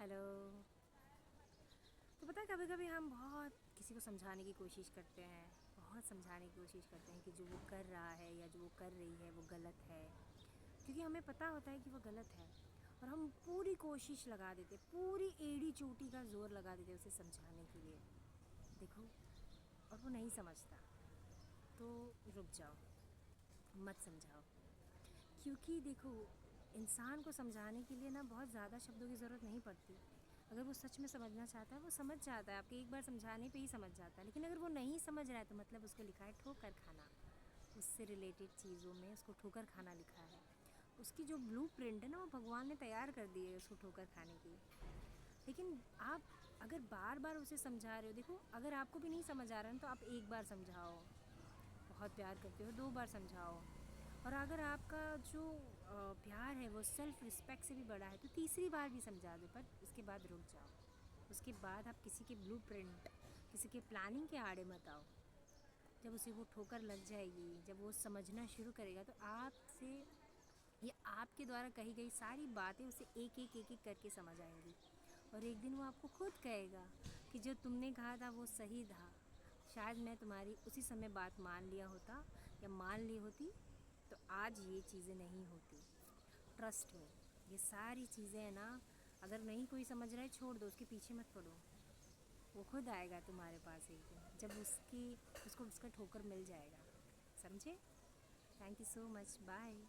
Hello. तो पता है कभी कभी हम बहुत किसी को समझाने की कोशिश करते हैं, बहुत समझाने की कोशिश करते हैं कि जो वो कर रहा है या जो वो कर रही है वो गलत है, क्योंकि हमें पता होता है कि वो गलत है। और हम पूरी कोशिश लगा देते, पूरी एड़ी चोटी का ज़ोर लगा देते उसे समझाने के लिए। देखो, और वो नहीं समझता तो रुक जाओ, मत समझाओ। क्योंकि देखो, इंसान को समझाने के लिए ना बहुत ज़्यादा शब्दों की ज़रूरत नहीं पड़ती। अगर वो सच में समझना चाहता है वो समझ जाता है, आपके एक बार समझाने पे ही समझ जाता है। लेकिन अगर वो नहीं समझ रहा है तो मतलब उसको लिखा है ठोकर खाना, उससे रिलेटेड चीज़ों में उसको ठोकर खाना लिखा है। उसकी जो ब्लूप्रिंट है ना वो भगवान ने तैयार कर दी है उसको ठोकर खाने की। लेकिन आप अगर बार बार उसे समझा रहे हो, देखो अगर आपको भी नहीं समझ आ रहा है तो आप एक बार समझाओ, बहुत प्यार करते हो 2 बार समझाओ। और अगर आपका जो प्यार है वो सेल्फ़ रिस्पेक्ट से भी बड़ा है तो तीसरी बार भी समझा दो, पर उसके बाद रुक जाओ। उसके बाद आप किसी के ब्लूप्रिंट, किसी के प्लानिंग के आड़े मत आओ। जब उसे वो ठोकर लग जाएगी, जब वो समझना शुरू करेगा तो आपसे या आपके द्वारा कही गई सारी बातें उसे एक एक एक एक करके समझ आएंगी। और एक दिन वो आपको खुद कहेगा कि जो तुमने कहा था वो सही था, शायद मैं तुम्हारी उसी समय बात मान लिया होता या मान ली होती तो आज ये चीज़ें नहीं होती। ट्रस्ट में ये सारी चीज़ें हैं ना, अगर नहीं कोई समझ रहा है छोड़ दो, उसके पीछे मत पड़ो। वो खुद आएगा तुम्हारे पास एक दिन, जब उसको उसका ठोकर मिल जाएगा। समझे? Thank you so much, bye.